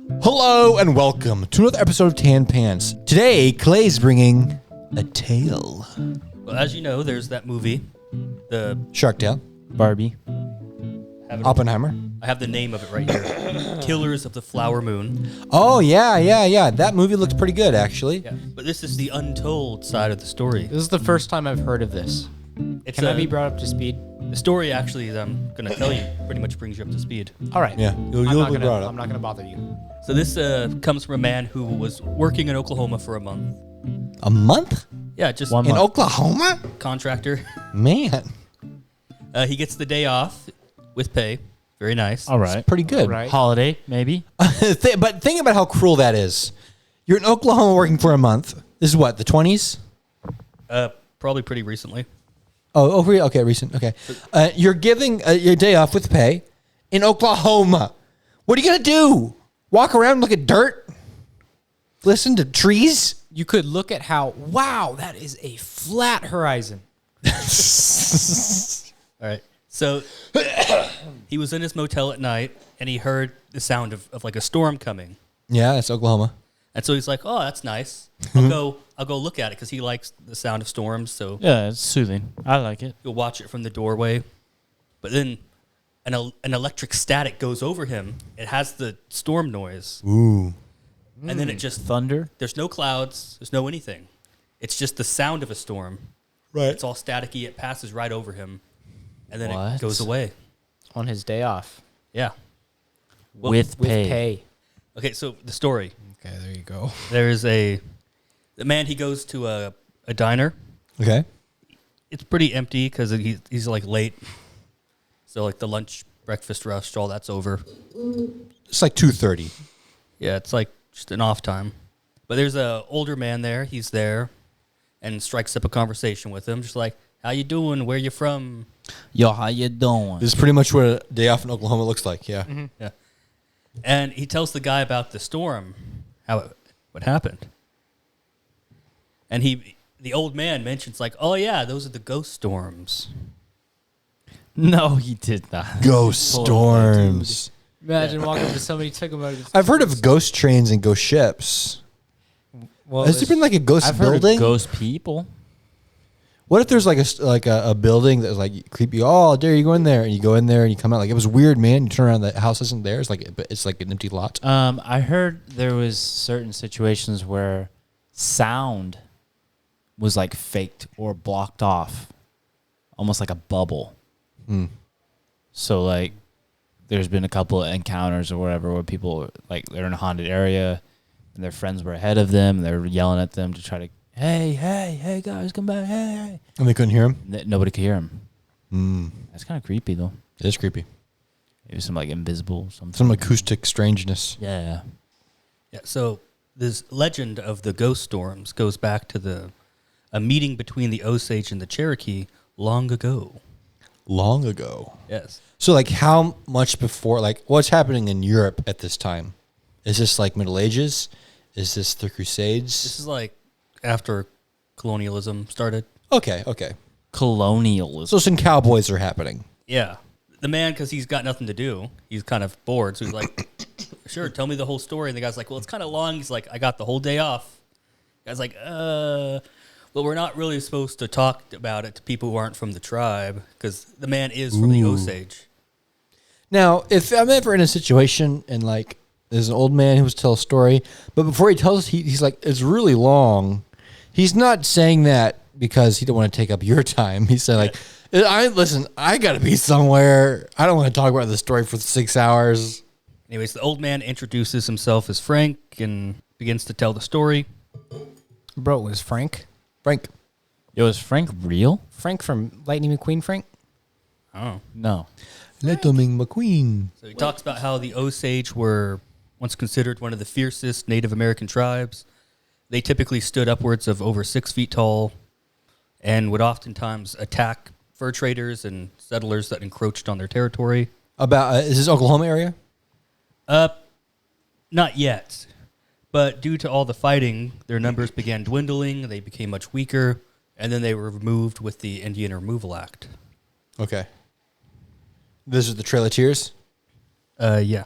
Hello and welcome to another episode of Tan Pants. Today, Clay's bringing a tale. Well, as you know, there's that movie, the Shark Tale. Barbie. Oppenheimer. I have the name of it right here. Killers of the Flower Moon. Oh, yeah. That movie looks pretty good, actually. Yeah, but this is the untold side of the story. This is the first time I've heard of this. It's Can I be brought up to speed? The story actually that I'm going to tell you pretty much brings you up to speed. All right. Yeah, I'm you'll not be gonna, brought up. I'm not going to bother you. So this comes from a man who was working in Oklahoma for a month. A month? Yeah, just 1 In month. Oklahoma? contractor. Man, He gets the day off with pay. Very nice. All right. pretty good. All right. Holiday, maybe. But think about how cruel that is. You're in Oklahoma working for a month. This is what, the 20s? Probably pretty recently. Okay, recent. Okay. You're giving your day off with pay in Oklahoma. What are you going to do? Walk around and look at dirt? Listen to trees? You could look at how, wow, that is a flat horizon. All right. So he was in his motel at night, and he heard the sound of like a storm coming. Yeah, that's Oklahoma. And so he's like, "Oh, that's nice. I'll go look at it," because he likes the sound of storms. So Yeah, it's soothing. I like it. he'll watch it from the doorway. But then an electric static goes over him. It has the storm noise, Ooh. and then it just Thunder. there's no clouds, there's no anything. It's just the sound of a storm. Right. It's all staticky. It passes right over him, and then it What? goes away. On his day off. Yeah. Well, With with pay. Okay, so the story. Okay, there you go. There's the man. He goes to a diner. Okay. It's pretty empty because he's like late. So like the lunch, breakfast rush, all that's over. It's like 2:30. Yeah, it's like just an off time. But there's a older man there. He's there, and strikes up a conversation with him, just like, "How you doing? Where you from?" Yo, how you doing? This is pretty much what a day off in Oklahoma looks like, yeah. Yeah. And he tells the guy about the storm, what happened. And the old man mentions like, "Oh yeah, those are the ghost storms." No, he did not. Ghost storms. Imagine walking up to somebody, took him out. I've heard of ghost trains and ghost ships. Well, Has there been like a ghost I've heard building? of ghost people. What if there's like a building that's like creepy? Oh, dare you go in there, and you go in there and you come out like it was weird, man. You turn around, the house isn't there. It's like an empty lot. I heard there was certain situations where sound was like faked or blocked off, almost like a bubble. So like, there's been a couple of encounters or whatever where people like they're in a haunted area and their friends were ahead of them. And they're yelling at them to try to, hey guys, come back, hey. And they couldn't hear him. Nobody could hear them. That's kind of creepy though. It is creepy. Maybe some like invisible something. Some acoustic strangeness. Yeah. Yeah. So this legend of the ghost storms goes back to a meeting between the Osage and the Cherokee long ago. Long ago. Yes. So like how much before, like what's happening in Europe at this time? Is this like Middle Ages? Is this the Crusades? This is like after colonialism started. Okay. Colonialism. So some cowboys are happening. Yeah. The man, because he's got nothing to do, he's kind of bored. So he's like, "Sure, tell me the whole story." And the guy's like, "Well, it's kind of long." He's like, "I got the whole day off." The guy's like, well, we're not really supposed to talk about it to people who aren't from the tribe, because the man is from the Osage. Now, if I'm ever in a situation and like there's an old man who was tell a story, but before he tells, he's like, it's really long. He's not saying that because he don't want to take up your time. He's saying like, I got to be somewhere. I don't want to talk about this story for 6 hours. Anyways, the old man introduces himself as Frank and begins to tell the story. Bro, it was Frank. Frank. Yo, is Frank real? Frank from Lightning McQueen, Frank? Oh. No. Lightning McQueen. So he talks about how the Osage were once considered one of the fiercest Native American tribes. They typically stood upwards of over 6 feet tall and would oftentimes attack fur traders and settlers that encroached on their territory. About is this Oklahoma area? Not yet. But due to all the fighting, their numbers began dwindling, they became much weaker, and then they were removed with the Indian Removal Act. Okay. This is the Trail of Tears? Yeah.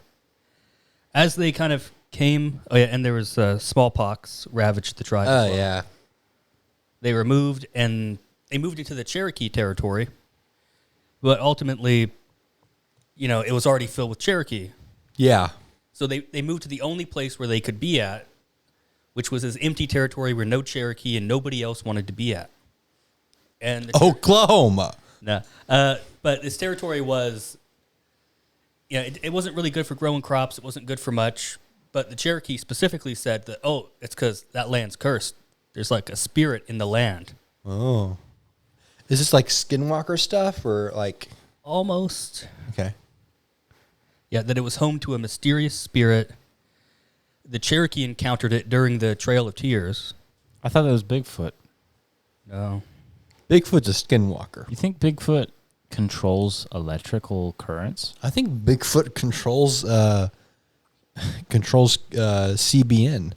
As they kind of came. Oh yeah, and there was smallpox ravaged the tribe. as Oh well. yeah. They were moved, and they moved into the Cherokee territory. But ultimately, it was already filled with Cherokee. Yeah. So they moved to the only place where they could be at, which was this empty territory where no Cherokee and nobody else wanted to be at. And Oklahoma. but this territory was, it wasn't really good for growing crops. It wasn't good for much. But the Cherokee specifically said that, it's because that land's cursed. There's like a spirit in the land. Oh. Is this like skinwalker stuff or like? Almost. Okay. Yeah, that it was home to a mysterious spirit. The Cherokee encountered it during the Trail of Tears. I thought that was Bigfoot. No. Bigfoot's a skinwalker. You think Bigfoot controls electrical currents? I think Bigfoot controls CBN.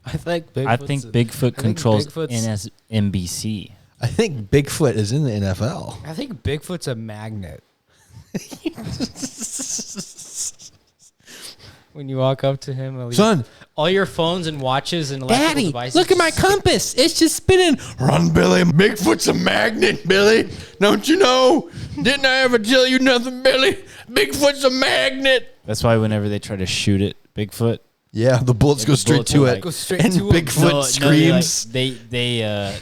I think I think Bigfoot controls Bigfoot's- NBC. I think Bigfoot is in the NFL. I think Bigfoot's a magnet. When you walk up to him, Son, all your phones and watches and electrical Daddy, devices. look at my compass. It's just spinning. Run, Billy. Bigfoot's a magnet, Billy. Don't you know? Didn't I ever tell you nothing, Billy? Bigfoot's a magnet. That's why whenever they try to shoot it, Bigfoot. Yeah, the bullets go straight bullets to are it. like- Go straight and to him. Bigfoot screams they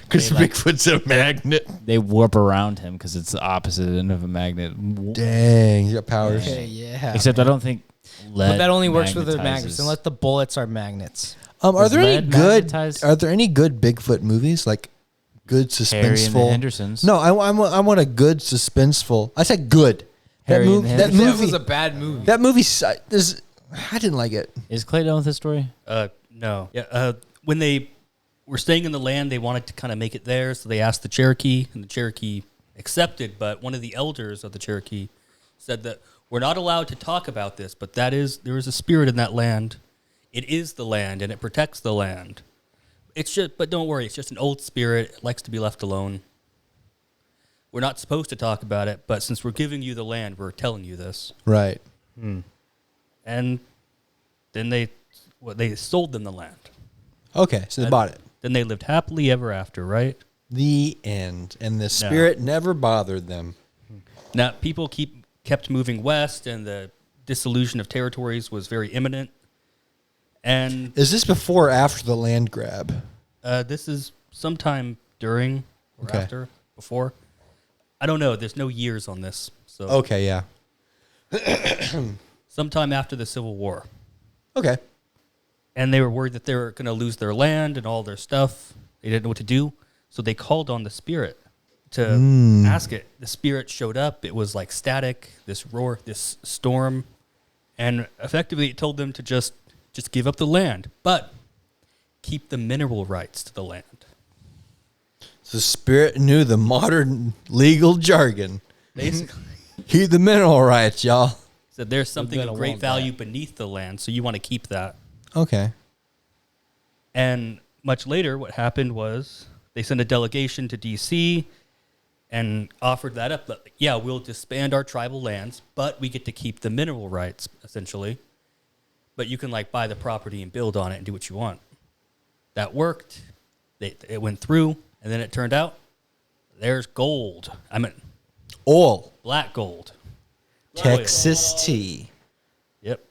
because like, Bigfoot's a magnet. they warp around him because it's the opposite end of a magnet. Dang, you got powers. Okay, yeah. Except I don't think lead But that only works with the magnetizes. magnets. Unless the bullets are magnets. Are Does there any lead good? magnetize? Are there any good Bigfoot movies? Like good Harry and the suspenseful? Hendersons. No, I want a good suspenseful. I said good. Harry and the that Hendersons. movie. That was a bad movie. That movie. I didn't like it. Is Clay done with this story? No. Yeah. When they were staying in the land, they wanted to kind of make it theirs, so they asked the Cherokee, and the Cherokee accepted. But one of the elders of the Cherokee said that we're not allowed to talk about this, but there is a spirit in that land. It is the land, and it protects the land. But don't worry, it's just an old spirit. It likes to be left alone. We're not supposed to talk about it, but since we're giving you the land, we're telling you this. Right. And then they sold them the land. Okay, so they bought it. Then they lived happily ever after, right? The end. And the spirit never bothered them. Now, people kept moving west, and the dissolution of territories was very imminent. And Is this before or after the land grab? this is sometime during or Okay. after, before. I don't know. There's no years on this. So Okay, yeah. sometime after the Civil War. Okay. And they were worried that they were going to lose their land and all their stuff. They didn't know what to do. So they called on the spirit to ask it. The spirit showed up. It was like static, this roar, this storm. And effectively it told them to just give up the land, but keep the mineral rights to the land. The spirit knew the modern legal jargon. Basically. Keep the mineral rights, y'all. So there's something gonna of great want value beneath the land, so you want to keep that. Okay. And much later, what happened was they sent a delegation to D.C. and offered that up. But, yeah, we'll disband our tribal lands, but we get to keep the mineral rights, essentially. But you can, buy the property and build on it and do what you want. That worked. It went through, and then it turned out there's gold. Oil. Black gold. Texas tea. Yep,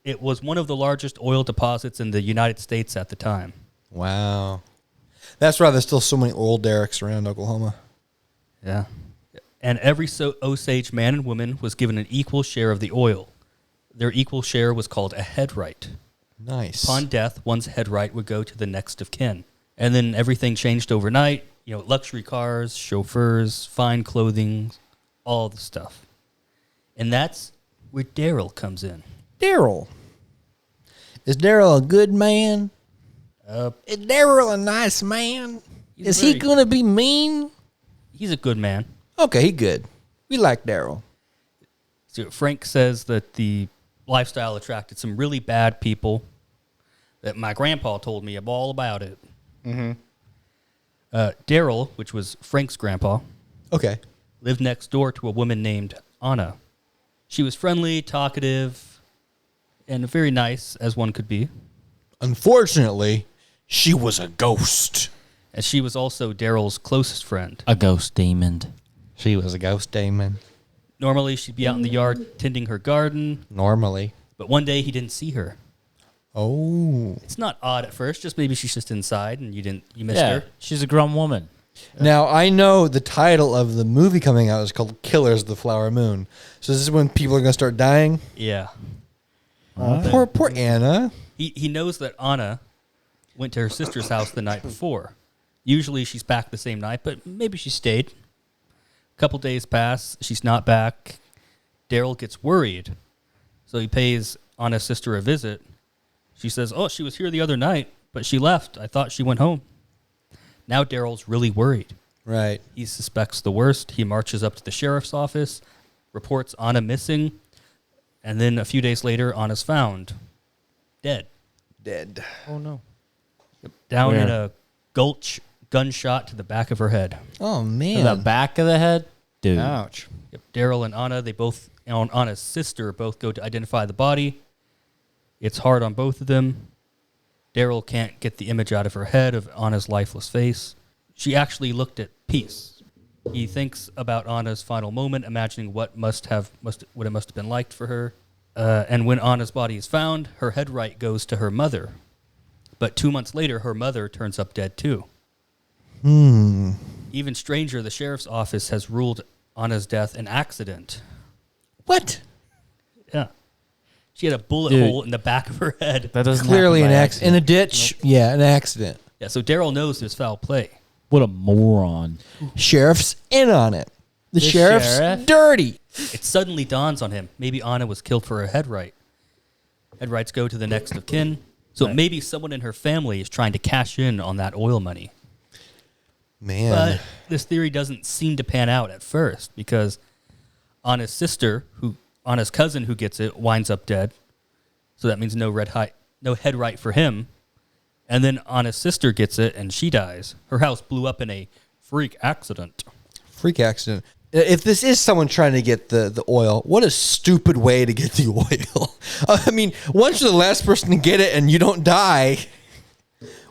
it was one of the largest oil deposits in the United States at the time. Wow. That's why there's still so many oil derricks around Oklahoma. Yeah. And every Osage man and woman was given an equal share of the oil. Their equal share was called a head right. Nice. Upon death, one's head right would go to the next of kin. And then everything changed overnight. Luxury cars, chauffeurs, fine clothing, all the stuff. And that's where Daryl comes in. Daryl. Is Daryl a good man? Is Daryl a nice man? Is he going to be mean? He's a good man. Okay, he good. We like Daryl. So Frank says that the lifestyle attracted some really bad people, that my grandpa told me all about it. Daryl, which was Frank's grandpa, Okay. lived next door to a woman named Anna. She was friendly, talkative, and very nice as one could be. Unfortunately, she was a ghost. And she was also Daryl's closest friend. A ghost demon. She was a ghost demon. Normally, she'd be out in the yard tending her garden, Normally. but one day he didn't see her. Oh. It's not odd at first, just maybe she's just inside and you missed Yeah, her. she's a grown woman. Now, I know the title of the movie coming out is called Killers of the Flower Moon. So this is when people are going to start dying? Yeah. Poor Anna. He knows that Anna went to her sister's house the night before. Usually she's back the same night, but maybe she stayed. A couple days pass, she's not back. Daryl gets worried, so he pays Anna's sister a visit. She says, "Oh, she was here the other night, but she left. I thought she went home." Now Daryl's really worried. Right. He suspects the worst. He marches up to the sheriff's office, reports Anna missing, and then a few days later, Anna's found dead. Dead. Oh no. Down in Where? a gulch, gunshot to the back of her head. Oh, In man. the back of the head? Dude. Ouch. Yep. Daryl and Anna, Anna's sister, both go to identify the body. It's hard on both of them. Daryl can't get the image out of her head of Anna's lifeless face. She actually looked at peace. He thinks about Anna's final moment, imagining what it must have been like for her. And when Anna's body is found, her head right goes to her mother. But 2 months later, her mother turns up dead too. Even stranger, the sheriff's office has ruled Anna's death an accident. What? Yeah. She had a bullet Dude. hole in the back of her head. That doesn't Clearly happen an by accident. In a ditch. Yeah, an accident. Yeah, so Daryl knows there's foul play. What a moron. Sheriff's in on it. The The sheriff's sheriff? dirty. It suddenly dawns on him. Maybe Anna was killed for her head right. Head rights go to the next of kin. So Right. maybe someone in her family is trying to cash in on that oil money. Man. But this theory doesn't seem to pan out at first because Anna's sister, Anna's cousin who gets it, winds up dead. So that means no head right for him. And then Anna's sister gets it and she dies. Her house blew up in a freak accident. Freak accident. If this is someone trying to get the oil, what a stupid way to get the oil. I mean, once you're the last person to get it and you don't die,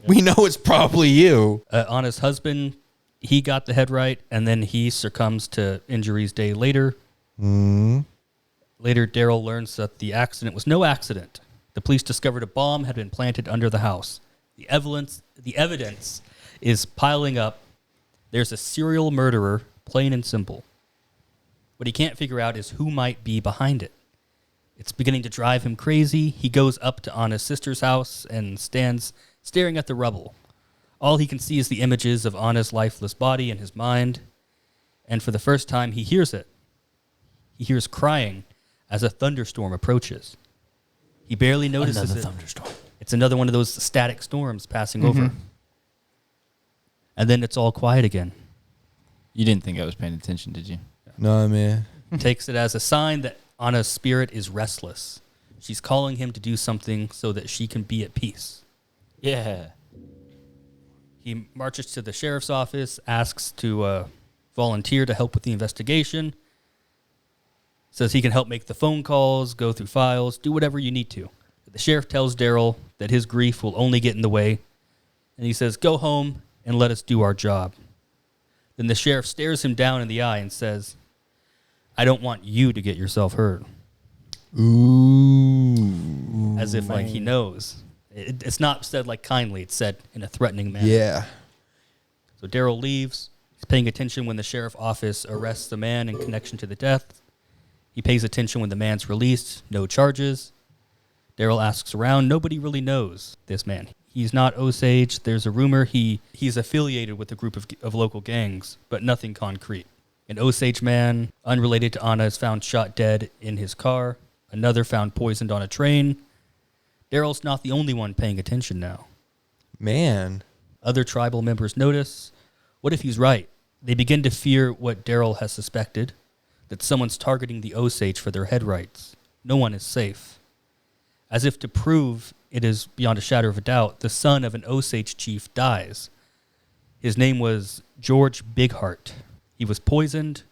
we know it's probably you. Anna's husband, he got the head right, and then he succumbs to injuries day later. Later, Daryl learns that the accident was no accident. The police discovered a bomb had been planted under the house. The evidence is piling up. There's a serial murderer, plain and simple. What he can't figure out is who might be behind it. It's beginning to drive him crazy. He goes up to Anna's sister's house and stands staring at the rubble. All he can see is the images of Anna's lifeless body in his mind. And for the first time, he hears it. He hears crying as a thunderstorm approaches. He barely notices Another it. thunderstorm. It's another one of those static storms passing over. And then it's all quiet again. You didn't think I was paying attention, did you? No, man. Takes it as a sign that Anna's spirit is restless. She's calling him to do something so that she can be at peace. Yeah. He marches to the sheriff's office, asks to volunteer to help with the investigation. Says he can help make the phone calls, go through files, do whatever you need to. The sheriff tells Daryl that his grief will only get in the way. And he says, "Go home and let us do our job." Then the sheriff stares him down in the eye and says, "I don't want you to get yourself hurt." Ooh. As if like he knows. It's not said like kindly. It's said in a threatening manner. Yeah. So Daryl leaves. He's paying attention when the sheriff office arrests a man in connection to the death. He pays attention when the man's released. No charges. Daryl asks around. Nobody really knows this man. He's not Osage. There's a rumor he's affiliated with a group of local gangs, but nothing concrete. An Osage man, unrelated to Anna, is found shot dead in his car. Another found poisoned on a train. Daryl's not the only one paying attention now. Man. Other tribal members notice. What if he's right? They begin to fear what Daryl has suspected, that someone's targeting the Osage for their head rights. No one is safe. As if to prove it is beyond a shadow of a doubt, the son of an Osage chief dies. His name was George Bigheart. He was poisoned.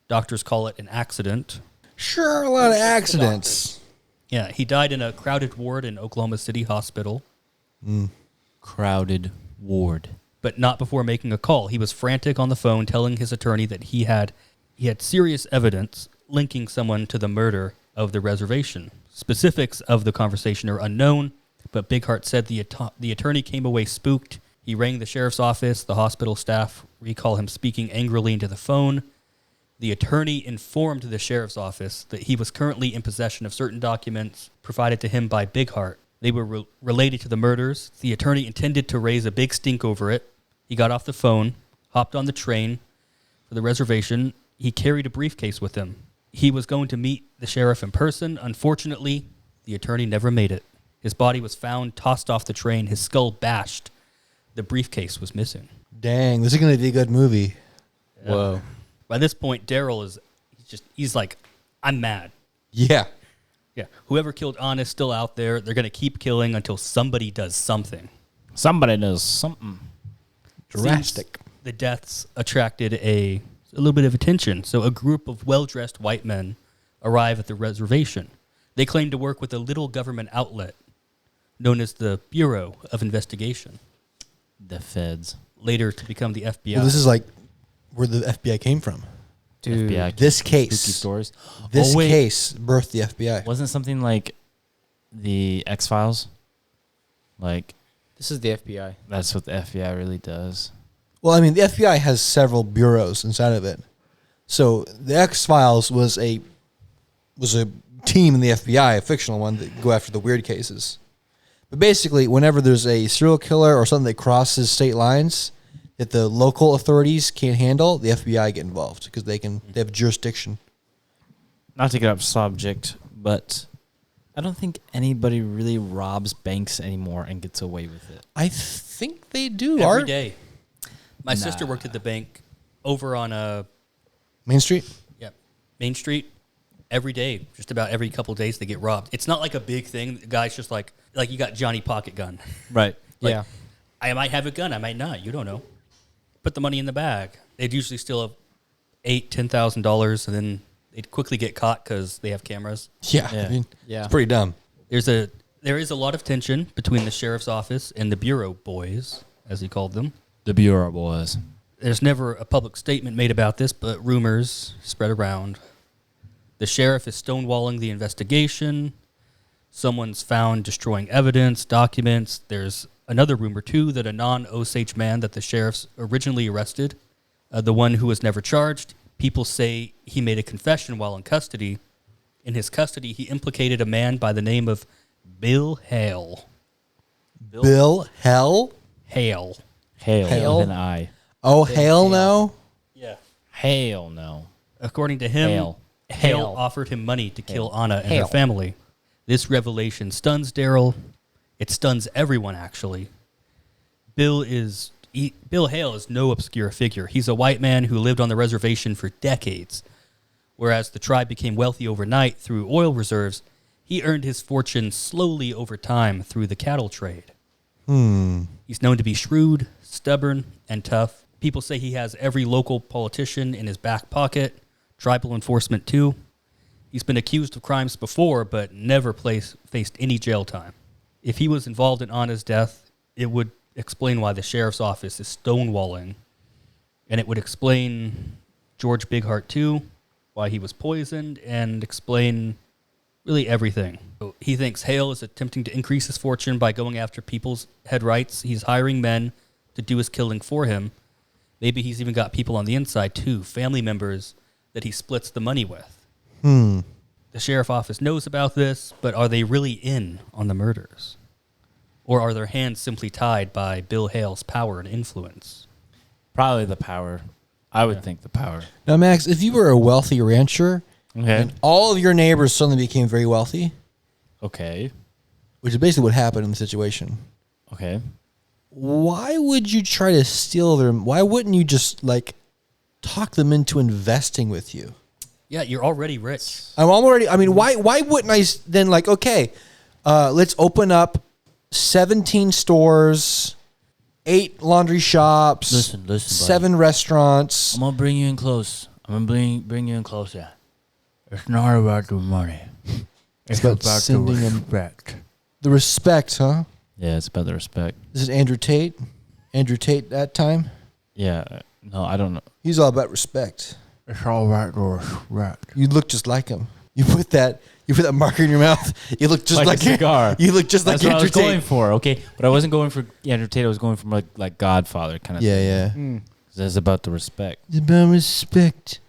Doctors call it an accident. Sure, a lot of accidents. Yeah, he died in a crowded ward in Oklahoma City Hospital, Crowded ward. but not before making a call. He was frantic on the phone, telling his attorney that he had serious evidence linking someone to the murder of the reservation. Specifics of the conversation are unknown, but Bighart said the attorney came away spooked. He rang the sheriff's office. The hospital staff recall him speaking angrily into the phone. The attorney informed the sheriff's office that he was currently in possession of certain documents provided to him by Bighart. They were related to the murders. The attorney intended to raise a big stink over it. He got off the phone, hopped on the train for the reservation. He carried a briefcase with him. He was going to meet the sheriff in person. Unfortunately, the attorney never made it. His body was found, tossed off the train, his skull bashed. The briefcase was missing. Dang, this is going to be a good movie. Whoa. By this point, Daryl he's like, I'm mad. Yeah. Yeah. Whoever killed Anna is still out there. They're going to keep killing until somebody does something. Somebody knows something. Drastic. Seems the deaths attracted a little bit of attention. So a group of well-dressed white men arrive at the reservation. They claim to work with a little government outlet known as the Bureau of Investigation, The feds. later to become the FBI. Well, this is like where the FBI came from. Dude, FBI. This Spooky case. stories. This Oh, wait. case birthed the FBI. Wasn't something like the X-Files? Like, this is the FBI. that's what the FBI really does. Well, I mean, the FBI has several bureaus inside of it. So the X-Files was a team in the FBI, a fictional one, that go after the weird cases. But basically, whenever there's a serial killer or something that crosses state lines that the local authorities can't handle, the FBI get involved because they have jurisdiction. Not to get off subject, but I don't think anybody really robs banks anymore and gets away with it. I think they do. Every day. My sister worked at the bank over on Main Street? Main Street. Every day, just about every couple days, they get robbed. It's not like a big thing. The guy's just like you got Johnny Pocket Gun. Right. Like, Yeah. I might have a gun. I might not. You don't know. Put the money in the bag. They'd usually steal $8,000-$10,000, and then they'd quickly get caught because they have cameras. Yeah. Yeah. I mean, Yeah. it's pretty dumb. There is a lot of tension between the sheriff's office and the bureau boys, as he called them. The Bureau boys. There's never a public statement made about this, but rumors spread around. The sheriff is stonewalling the investigation. Someone's found destroying evidence, documents. There's another rumor, too, that a non-Osage man that the sheriff's originally arrested, the one who was never charged, people say he made a confession while in custody. In his custody, he implicated a man by the name of Bill Hale. Bill Hell? Hale. Hail Hail? with an I. Oh, Hale no? Yeah. Hail no. According to him, Hale. Hale offered him money to kill Anna and her Hale. family. This revelation stuns Daryl. It stuns everyone, actually. Bill Hale is no obscure figure. He's a white man who lived on the reservation for decades. Whereas the tribe became wealthy overnight through oil reserves, he earned his fortune slowly over time through the cattle trade. He's known to be shrewd, stubborn, and tough. People say he has every local politician in his back pocket, tribal enforcement too. He's been accused of crimes before, but never faced any jail time. If he was involved in Anna's death, it would explain why the sheriff's office is stonewalling, and it would explain George Bighart too, why he was poisoned, and explain really everything. So he thinks Hale is attempting to increase his fortune by going after people's head rights. He's hiring men to do his killing for him. Maybe he's even got people on the inside too, family members that he splits the money with. The sheriff office knows about this, but are they really in on the murders? Or are their hands simply tied by Bill Hale's power and influence? Probably the power. I would think the power. Now, Max, if you were a wealthy rancher Okay. and all of your neighbors suddenly became very wealthy, Okay. which is basically what happened in the situation, Okay. why would you try to steal them? Why wouldn't you just, talk them into investing with you? Yeah, you're already rich. Why wouldn't I then, let's open up 17 stores, 8 laundry shops, Listen, buddy. 7 restaurants. I'm gonna bring you in close. I'm gonna bring you in closer. It's not about the money. It's about sending him respect. the respect, huh? Yeah, it's about the respect. Is it Andrew Tate? Andrew Tate that time? Yeah. No, I don't know. He's all about respect. It's all right to respect. You look just like him. You put that marker in your mouth. You look just like a cigar. You look just That's like what I Andrew was going Tate. for. Okay, but I wasn't going for Andrew Tate. I was going for like Godfather kind of. Yeah, thing. yeah. That's about the respect. It's about respect.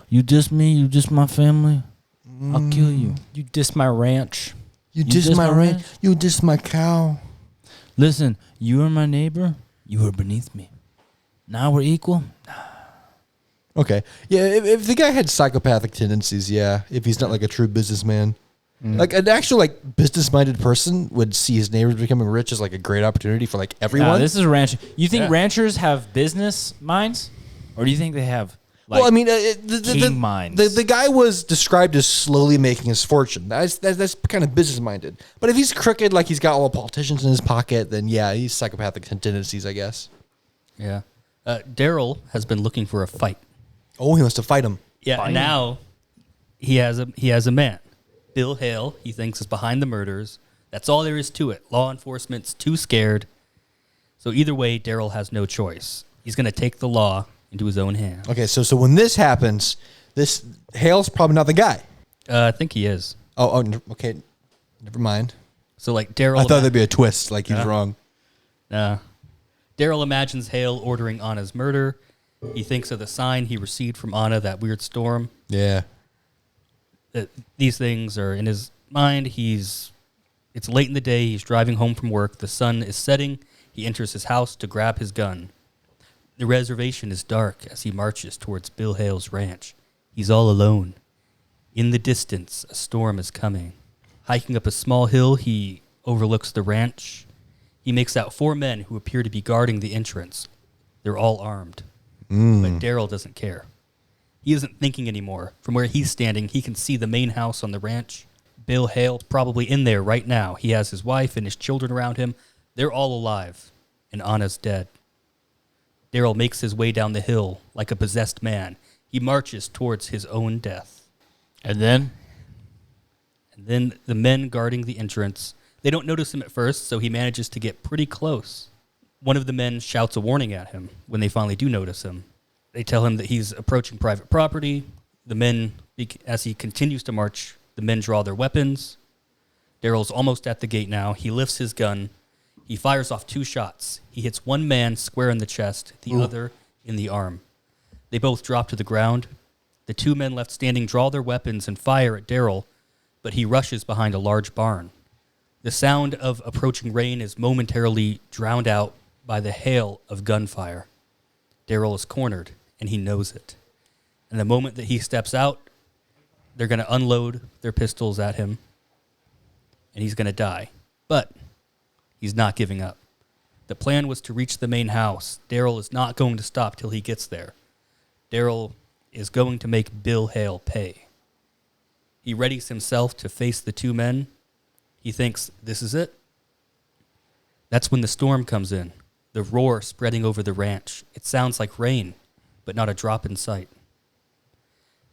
You diss me. You diss my family. I'll kill you. You diss my ranch. You diss diss my my ranch. ranch? You diss my cow. Listen, you are my neighbor. You are beneath me. Now we're equal. Okay. Yeah, if the guy had psychopathic tendencies, yeah. If he's not like a true businessman. Like an actual like business-minded person would see his neighbors becoming rich as like a great opportunity for like everyone. This is ranch. You think Yeah. ranchers have business minds, or do you think they have? Like, well, I mean, king minds. the guy was described as slowly making his fortune. That's kind of business-minded. But if he's crooked, like he's got all the politicians in his pocket, then yeah, he's psychopathic tendencies, I guess. Yeah. Daryl has been looking for a fight. Oh, he wants to fight him. Yeah. Fight. And now he has a man. Bill Hale, he thinks, is behind the murders. That's all there is to it. Law enforcement's too scared. So either way, Daryl has no choice. He's going to take the law into his own hands. Okay, so when this happens, this Hale's probably not the guy. I think he is. Okay, never mind. So like Daryl. I thought there'd be a twist, like he was Yeah. wrong. Daryl imagines Hale ordering Anna's murder. He thinks of the sign he received from Anna, that weird storm. Yeah. These things are in his mind. It's late in the day. He's driving home from work. The sun is setting. He enters his house to grab his gun. The reservation is dark as he marches towards Bill Hale's ranch. He's all alone. In the distance, a storm is coming. Hiking up a small hill, he overlooks the ranch. He makes out 4 men who appear to be guarding the entrance. They're all armed. But Daryl doesn't care. He isn't thinking anymore. From where he's standing, he can see the main house on the ranch. Bill Hale's probably in there right now. He has his wife and his children around him. They're all alive, and Anna's dead. Daryl makes his way down the hill like a possessed man. He marches towards his own death. And then the men guarding the entrance, they don't notice him at first, so he manages to get pretty close. One of the men shouts a warning at him when they finally do notice him. They tell him that he's approaching private property. The men, as he continues to march, the men draw their weapons. Daryl's almost at the gate now. He lifts his gun. He fires off 2 shots. He hits one man square in the chest, the other in the arm. They both drop to the ground. The 2 men left standing draw their weapons and fire at Daryl, but he rushes behind a large barn. The sound of approaching rain is momentarily drowned out by the hail of gunfire. Daryl is cornered, and he knows it. And the moment that he steps out, they're going to unload their pistols at him, and he's going to die. But he's not giving up. The plan was to reach the main house. Daryl is not going to stop till he gets there. Daryl is going to make Bill Hale pay. He readies himself to face the 2 men. He thinks, this is it. That's when the storm comes in, the roar spreading over the ranch. It sounds like rain, but not a drop in sight.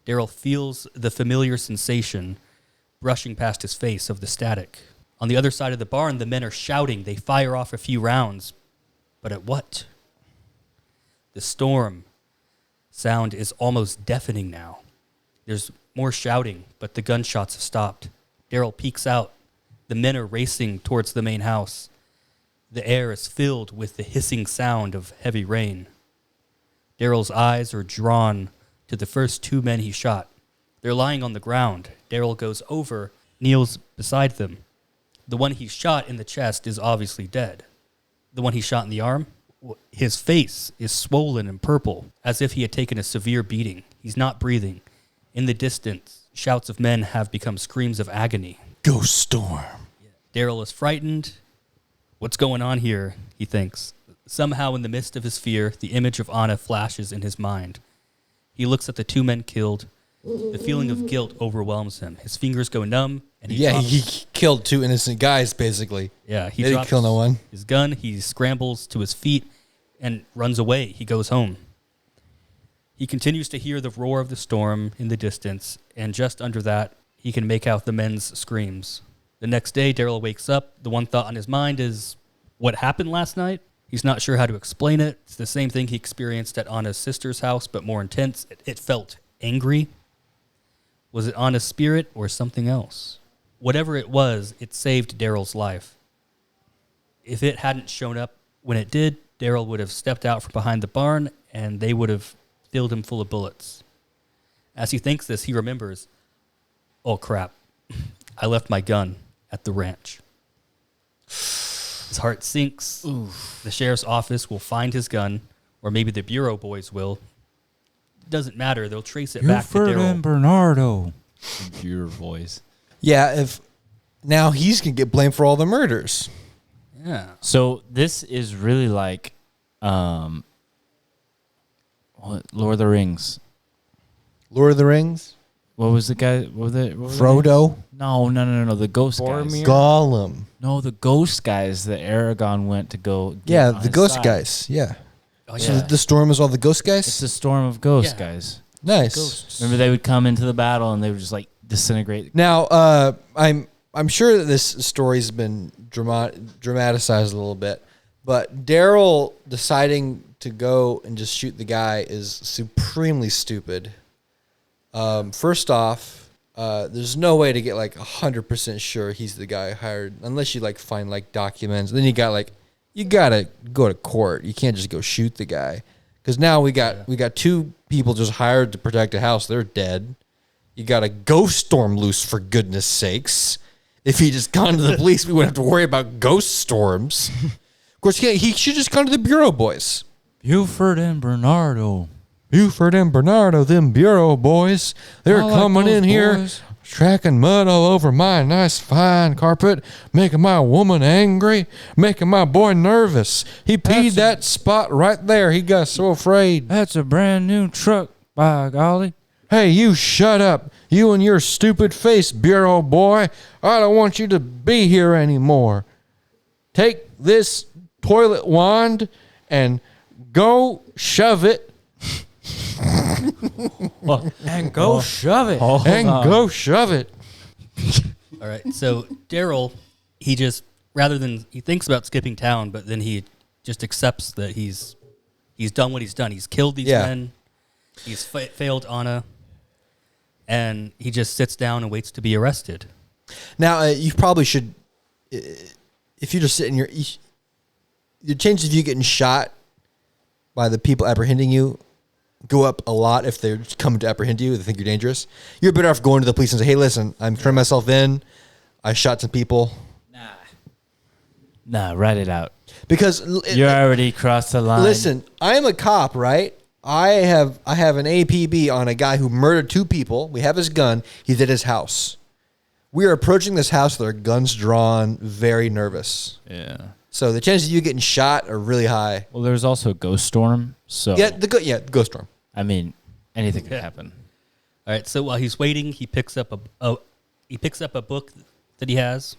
Daryl feels the familiar sensation brushing past his face of the static. On the other side of the barn, the men are shouting. They fire off a few rounds. But at what? The storm sound is almost deafening now. There's more shouting, but the gunshots have stopped. Daryl peeks out. The men are racing towards the main house. The air is filled with the hissing sound of heavy rain. Daryl's eyes are drawn to the first 2 men he shot. They're lying on the ground. Daryl goes over, kneels beside them. The one he shot in the chest is obviously dead. The one he shot in the arm, his face is swollen and purple, as if he had taken a severe beating. He's not breathing. In the distance, shouts of men have become screams of agony. Ghost storm. Daryl is frightened. What's going on here, he thinks. Somehow in the midst of his fear, the image of Anna flashes in his mind. He looks at the 2 men killed. The feeling of guilt overwhelms him. His fingers go numb, and he killed 2 innocent guys, basically. he He didn't drops kill no one. his gun. He scrambles to his feet and runs away. He goes home. He continues to hear the roar of the storm in the distance, and just under that, he can make out the men's screams. The next day, Daryl wakes up. The one thought on his mind is, what happened last night? He's not sure how to explain it. It's the same thing he experienced at Anna's sister's house, but more intense. It felt angry. Was it Anna's spirit or something else? Whatever it was, it saved Daryl's life. If it hadn't shown up when it did, Daryl would have stepped out from behind the barn, and they would have filled him full of bullets. As he thinks this, he remembers, oh crap, I left my gun at the ranch. His heart sinks. Oof. The sheriff's office will find his gun, or maybe the bureau boys will. It doesn't matter. They'll trace it back to Daryl. and Bernardo. Your voice. Yeah, if now he's going to get blamed for all the murders. Yeah. So this is really like Lord of the Rings. Lord of the Rings? What was the guy? What was Frodo? No. The ghost guys. Boromir? Gollum. No, the ghost guys that Aragorn went to go get Yeah, on the his ghost side. guys. Yeah. Oh, So Yeah. the storm is all the ghost guys? It's the storm of ghost Yeah. guys. Nice. Ghosts. Remember, they would come into the battle and they would just like disintegrate. Now, I'm sure that this story's been dramatized a little bit, but Daryl deciding to go and just shoot the guy is supremely stupid. First off, there's no way to get like 100% sure he's the guy hired unless you like find like documents. Then you gotta go to court. You can't just go shoot the guy because now we got two people just hired to protect a house. They're dead. You got a ghost storm loose, for goodness sakes. If he just gone to the police, we wouldn't have to worry about ghost storms. Of course, he should just gone to the bureau boys. Buford and Bernardo. Buford and Bernardo, them bureau boys. They're I like coming those in here, boys. tracking mud all over my nice fine carpet, making my woman angry, making my boy nervous. He peed that spot right there. He got so afraid. That's a brand new truck, by golly. Hey, you shut up. You and your stupid face, bureau boy. I don't want you to be here anymore. Take this toilet wand and go shove it. And go shove it. Go shove it. All right. So Daryl, he thinks about skipping town, but then he just accepts that he's done what he's done. He's killed these men. He's failed Anna. And he just sits down and waits to be arrested. Now, you probably should, if you're just sitting here, the chances of you getting shot by the people apprehending you go up a lot if they're coming to apprehend you. They think you're dangerous. You're better off going to the police and say, hey, listen, I'm turning myself in. I shot some people. Nah, write it out. Because You already crossed the line. listen, I'm a cop, right? I have an APB on a guy who murdered two people. We have his gun. He's at his house. We are approaching this house with our guns drawn, very nervous. Yeah. So the chances of you getting shot are really high. Well, there's also a ghost storm, so The ghost storm. I mean, anything could Yeah. happen. All right. So while he's waiting, he picks up a book that he has.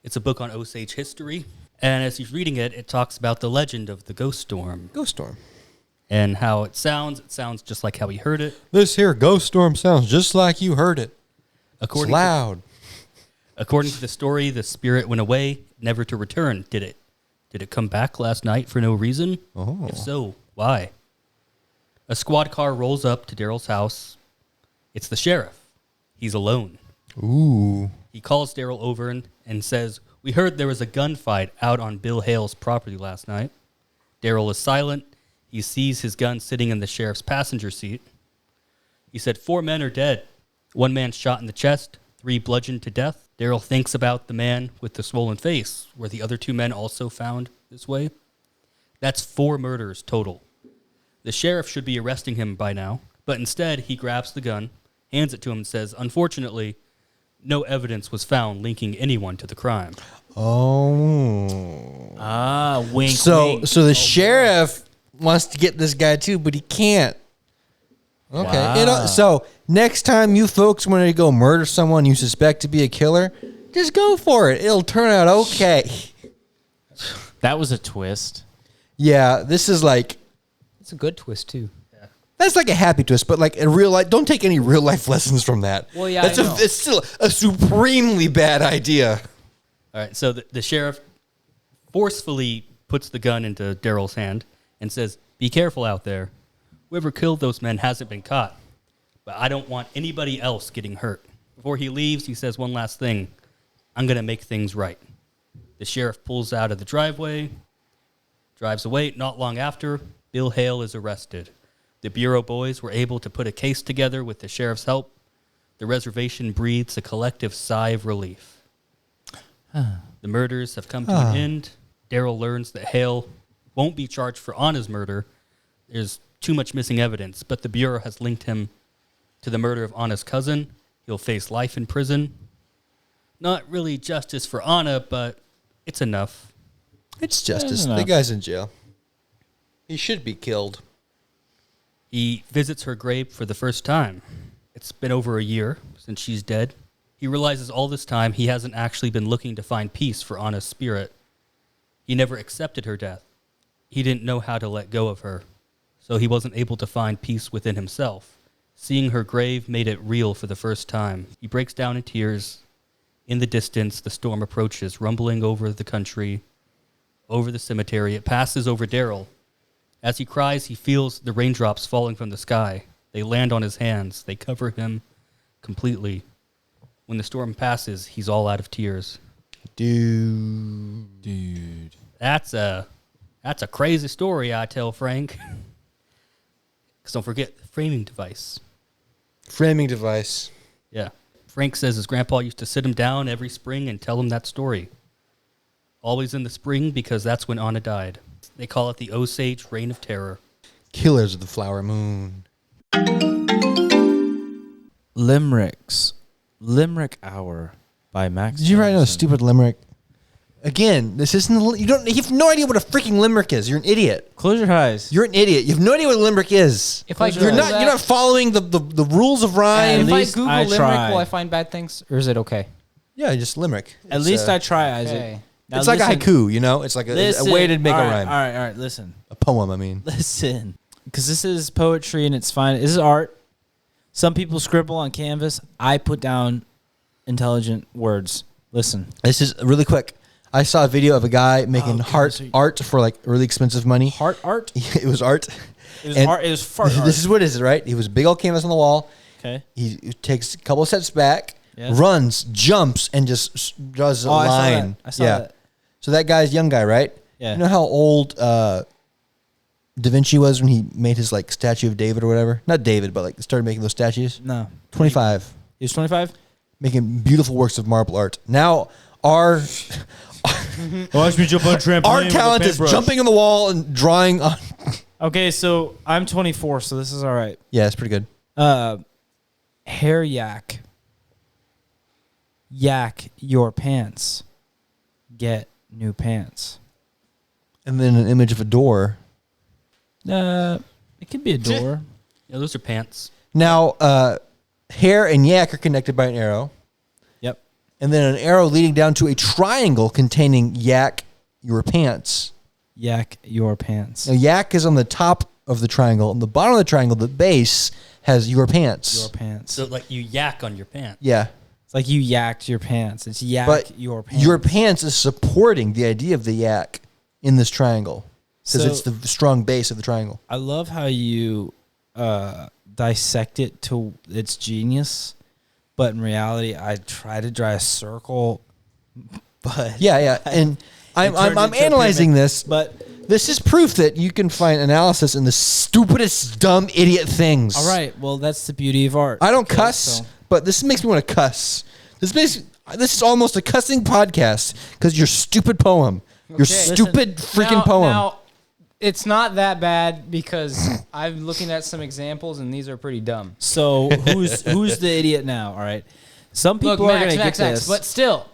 It's a book on Osage history, and as he's reading it, it talks about the legend of the ghost storm Ghost storm. and how it sounds. It sounds just like how he heard it. This here ghost storm sounds just like you heard it. It's According loud. According to the story, the spirit went away, never to return. Did it? Did it come back last night for no reason? Oh. If so, why? A squad car rolls up to Daryl's house. It's the sheriff. He's alone. Ooh. He calls Daryl over and says, we heard there was a gunfight out on Bill Hale's property last night. Daryl is silent. He sees his gun sitting in the sheriff's passenger seat. He said 4 men are dead. 1 man shot in the chest, 3 bludgeoned to death. Daryl thinks about the man with the swollen face. Were the other 2 men also found this way? That's 4 murders total. The sheriff should be arresting him by now, but instead he grabs the gun, hands it to him, and says, unfortunately, no evidence was found linking anyone to the crime. Oh. Ah, wink, So wink. the sheriff wants to get this guy too, but he can't. Okay. Wow. So next time you folks want to go murder someone you suspect to be a killer, just go for it. It'll turn out okay. That was a twist. Yeah, this is like, It's a good twist too. That's like a happy twist, but like in real life, don't take any real life lessons from that. Well, yeah, it's still a supremely bad idea. All right, so the sheriff forcefully puts the gun into Daryl's hand and says, "Be careful out there. Whoever killed those men hasn't been caught, but I don't want anybody else getting hurt." Before he leaves, he says one last thing. "I'm going to make things right." The sheriff pulls out of the driveway, drives away. Not long after, Bill Hale is arrested. The Bureau boys were able to put a case together with the sheriff's help. The reservation breathes a collective sigh of relief. The murders have come to an end. Daryl learns that Hale won't be charged for Anna's murder. There's too much missing evidence, but the Bureau has linked him to the murder of Anna's cousin. He'll face life in prison. Not really justice for Anna, but it's enough. It's justice. The guy's in jail. He should be killed. He visits her grave for the first time. It's been over a year since she's dead. He realizes all this time he hasn't actually been looking to find peace for Anna's spirit. He never accepted her death. He didn't know how to let go of her, so he wasn't able to find peace within himself. Seeing her grave made it real for the first time. He breaks down in tears. In the distance, the storm approaches, rumbling over the country, over the cemetery. It passes over Daryl. As he cries, he feels the raindrops falling from the sky. They land on his hands. They cover him completely. When the storm passes, he's all out of tears. Dude. That's a crazy story, I tell Frank. Because don't forget the framing device. Framing device. Yeah. Frank says his grandpa used to sit him down every spring and tell him that story. Always in the spring because that's when Anna died. They call it the Osage Reign of Terror. Killers of the Flower Moon. Limericks. Limerick Hour by Max. Did you write another Johnson. stupid limerick? Again, this isn't. You have no idea what a freaking limerick is. You're an idiot. Close your eyes. You're an idiot. You have no idea what a limerick is. If I You're Google not. You're not following the rules of rhyme. At If I least Google I limerick, tried. will I find bad things, or is it okay? Yeah, just limerick. At It's, least I try, Isaac. Okay. Now It's like a listen- haiku, you know. It's like a way to make all a right, rhyme. All right. Listen. A poem. I mean. Listen. Because this is poetry and it's fine. This is art. Some people scribble on canvas. I put down intelligent words. Listen. This is really quick. I saw a video of a guy making art for like really expensive money. Heart art? It was art. It was And art. It was fart art. This is what it is, right? He was a big old canvas on the wall. Okay. He takes a couple of steps back, Yes. runs, jumps, and just draws a line. I saw that. So that guy's young guy, right? Yeah. You know how old Da Vinci was when he made his like statue of David or whatever? Not David, but like started making those statues. No. 25, He was 25? making beautiful works of marble art. Now our Watch me jump on trampoline. our talent is jumping on the wall and drawing on. Okay, so I'm 24, so this is all right. Yeah, it's pretty good. Hair yak. Yak your pants. Get new pants. And then an image of a door. It could be a door. Yeah, those are pants. Now, hair and yak are connected by an arrow. Yep. And then an arrow leading down to a triangle containing yak your pants. Yak your pants. Now, yak is on the top of the triangle. On the bottom of the triangle, the base has your pants. Your pants. So like you yak on your pants. Yeah. It's like you yacked your pants. It's yak But your pants. your pants is supporting the idea of the yak in this triangle. Because So- it's the strong base of the triangle. I love how you dissect it to its genius, but in reality, I try to draw a circle, but Yeah. And I'm turned into a analyzing pyramid. this. But This is proof that you can find analysis in the stupidest, dumb, idiot things. all right, well, that's the beauty of art. I don't Okay, cuss, so- but this makes me want to cuss. This is almost a cussing podcast because your stupid poem, your Okay. stupid freaking poem. Now, it's not that bad because I'm looking at some examples and these are pretty dumb. So who's the idiot now? All right, some people Look, are going to get this. but still,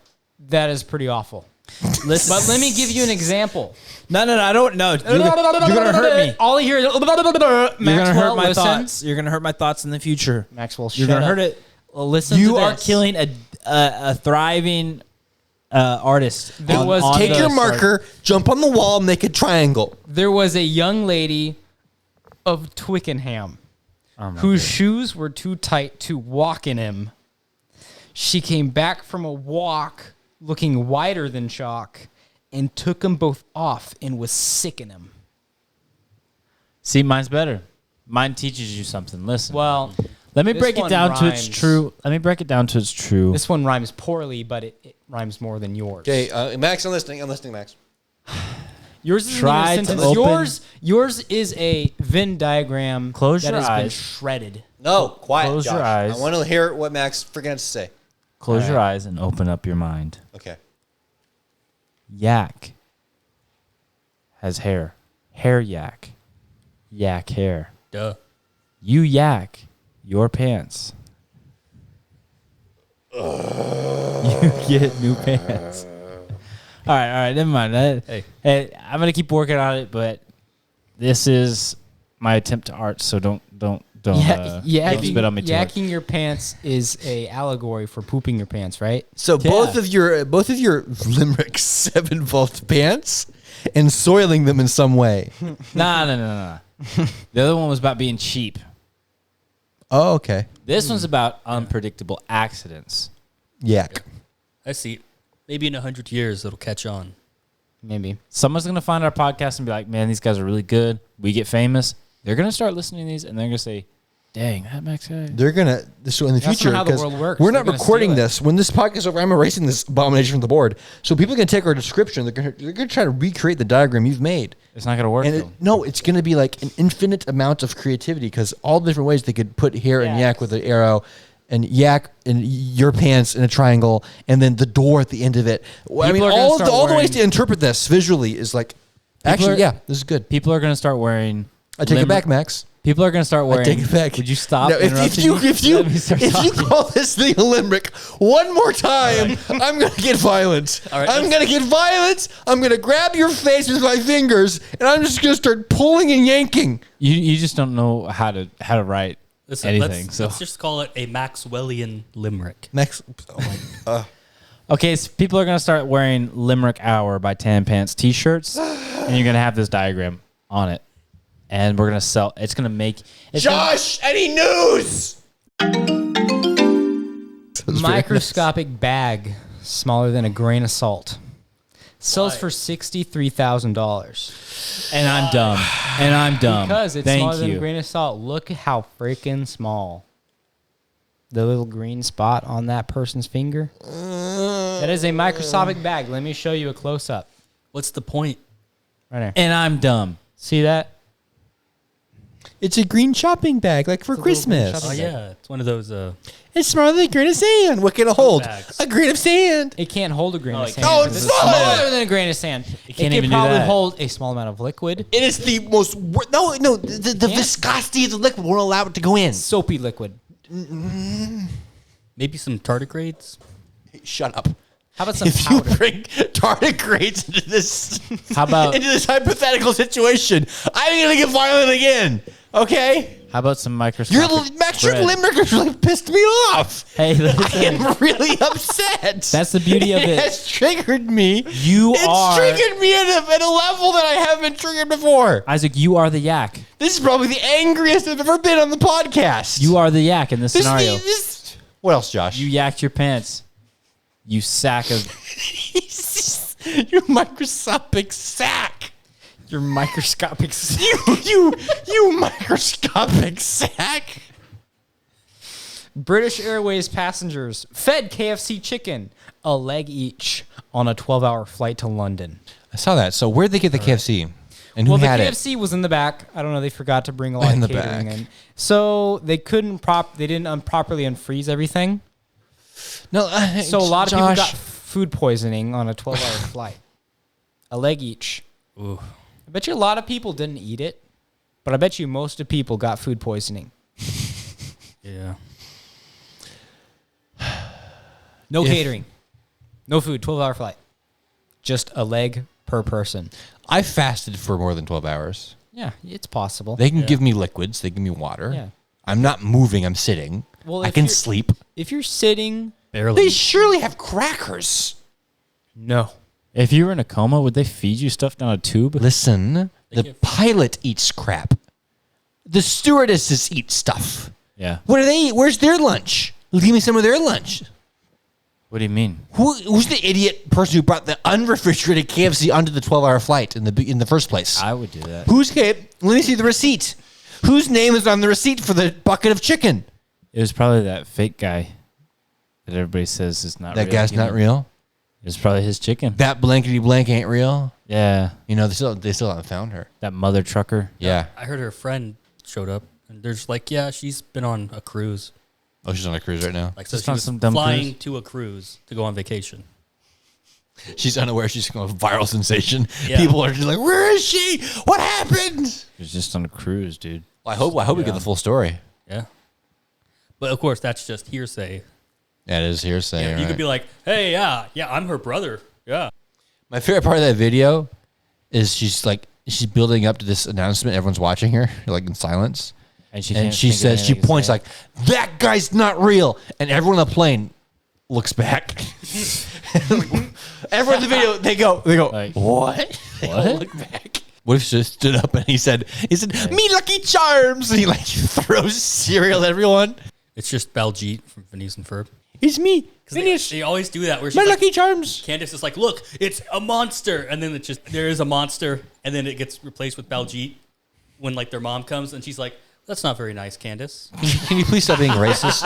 that is pretty awful. Listen, But let me give you an example. no, I don't know. You're gonna hurt me. All I hear is You're gonna hurt my listen. thoughts. You're gonna hurt my thoughts in the future. Maxwell, You're shut gonna up. hurt it. Listen, You you are this. killing a thriving artist. There was- Take the your start. marker, jump on the wall, make a triangle. There was a young lady of Twickenham. whose shoes were too tight to walk in him. She came back from a walk looking whiter than chalk and took them both off and was sick in him. See, mine's better. Mine teaches you something. Listen. Well, let me this break it one down to its rhymes. true. Let me break it down to its true. this one rhymes poorly, but it rhymes more than yours. Okay, Max, I'm listening, Max. Yours is Try a to sentence. open- Yours is a Venn diagram Close that your has been eyes. shredded. No, quiet, Close Josh. your eyes. I want to hear what Max freaking has to say. Close your eyes and open up your mind. Okay. Yak has hair. Hair yak. Yak hair. Duh. You yak your pants. You get new pants. All right, never mind. Hey, I'm gonna keep working on it, but this is my attempt to art. So don't spit on me too much. Yakking your pants is a allegory for pooping your pants, right? So Yeah. both of your limericks have involved pants and soiling them in some way. Nah. The other one was about being cheap. Oh, okay. This one's about unpredictable accidents. Yak. I see. Maybe in 100 years it'll catch on. Maybe. Someone's gonna find our podcast and be like, "Man, these guys are really good." We get famous. They're gonna start listening to these, and they're gonna say, "Dang, that Max guy." They're gonna so in the That's future not how the 'cause world works. we're They're not gonna recording steal it. this. When this podcast is over, I'm erasing this abomination from the board. So people are gonna take our description. They're gonna try to recreate the diagram you've made. It's not gonna work. And though. no, it's going to be like an infinite amount of creativity because all the different ways they could put hair and yak with an arrow and yak and your pants in a triangle and then the door at the end of it. I mean, People are gonna all start the ways wearing- to interpret this visually is like, actually, are- yeah, this is good. People are gonna start wearing. I take it back, Max. People are gonna start wearing. I take it back. Would you stop? No, if interrupting you me? if you Let me start if you talking. call this thing a limerick one more time, I'm gonna get violent. All right, I'm let's- gonna get violent. I'm gonna grab your face with my fingers, and I'm just gonna start pulling and yanking. You just don't know how to write Listen, anything. let's, So let's just call it a Maxwellian limerick. Max, oh my, okay, so people are gonna start wearing Limerick Hour by Tan Pants T-shirts, and you're gonna have this diagram on it, and we're gonna sell. It's gonna make. It's gonna- Josh, any news? Microscopic bag, smaller than a grain of salt. Sells for $63,000. and I'm dumb. And I'm dumb. Because it's Thank smaller than a you. grain of salt. Look how freaking small. The little green spot on that person's finger. That is a microscopic bag. Let me show you a close up. What's the point? Right there. And I'm dumb. See that? It's a green shopping bag, like for It's a little green Christmas. Oh shopping yeah, it's one of those. It's smaller than a grain of sand. What can it hold? bags. A grain of sand. It can't hold a grain No, of it sand. can't. Oh, because it's it's smaller. smaller than a grain of sand. It can't can even do probably that. hold a small amount of liquid. It is the most no. The viscosity of the liquid won't allow it to go in. Soapy liquid. Maybe some tardigrades. Shut up. How about some If you powder? bring tardigrades into this How about into this hypothetical situation, I'm gonna get violent again. Okay? how about some Your microscopic Max, your bread? limerick has really pissed me off. Hey, I listen. am really upset. That's the beauty of It it. has triggered me. You it's are triggered me at a level that I haven't been triggered before. Isaac. You are the yak. This is probably the angriest I've ever been on the podcast. You are the yak in this This scenario. what else, Josh? You yacked your pants. You sack of. You microscopic sack. Your microscopic. You microscopic sack. British Airways passengers fed KFC chicken a leg each on a 12-hour flight to London. I saw that. So where'd they get the KFC? And who Well, the had it? KFC was in the back. I don't know. They forgot to bring a lot In of the catering back. in, so they couldn't They didn't properly unfreeze everything. No. So a lot of people Josh, got food poisoning on a 12-hour flight. A leg each. Ooh. I bet you a lot of people didn't eat it, but I bet you most of people got food poisoning. Yeah. No If- catering. No food. 12-hour flight. Just a leg per person. I fasted for more than 12 hours. Yeah, it's possible. They can give me liquids. They give me water. Yeah. I'm not moving. I'm sitting. Well, I if can you're- sleep. If you're sitting, Barely. They surely have crackers. no. If you were in a coma, would they feed you stuff down a tube? Listen, the can't- pilot eats crap. The stewardesses eat stuff. Yeah. What do they eat? Where's their lunch? Give me some of their lunch. What do you mean? Who's the idiot person who brought the unrefrigerated KFC onto the 12-hour flight in the first place? I would do that. Let me see the receipt. Whose name is on the receipt for the bucket of chicken? It was probably that fake guy that everybody says is not real. That guy's not real. It's probably his chicken. That blankety blank ain't real. Yeah. You know, they still haven't found her. That mother trucker. Yeah. I heard her friend showed up, and they're just like, yeah, she's been on a cruise. Oh, she's on a cruise right now. Like, so Just she on was some dumb flying cruise? to a cruise to go on vacation. She's unaware she's going to viral sensation. Yeah. People are just like, where is she? What happened? He was just on a cruise, dude. Well, I hope we get the full story. Yeah. But of course, that's just hearsay. That is hearsay. You right. could be like, hey, yeah, I'm her brother. Yeah. My favorite part of that video is she's building up to this announcement. Everyone's watching her, like in silence. And she says, she points like, that guy's not real. And everyone on the plane looks back. Everyone in the video, they go, Like, what? They all what? look back. What if she just stood up and he said, me Lucky Charms. And he like throws cereal at everyone. It's just Baljeet from Phineas and Ferb. It's me. They always do that where she's My like, Lucky Charms. Candace is like, look, it's a monster. And then there is a monster. And then it gets replaced with Baljeet when like their mom comes and she's like, that's not very nice, Candace. Can you please stop being racist?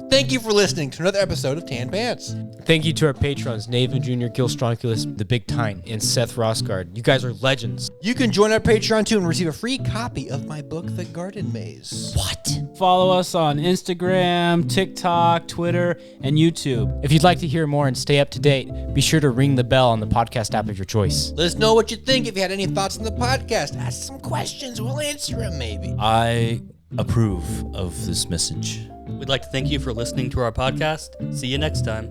Thank you for listening to another episode of Tan Pants. Thank you to our patrons, navanjr, gilstronkulous, the Big Tine, and Seth Rosgaard. You guys are legends. You can join our Patreon too and receive a free copy of my book, The Garden Maze. What? Follow us on Instagram, TikTok, Twitter, and YouTube. If you'd like to hear more and stay up to date, be sure to ring the bell on the podcast app of your choice. Let us know what you think. If you had any thoughts on the podcast, ask some questions. We'll answer them maybe. I approve of this message. We'd like to thank you for listening to our podcast. See you next time.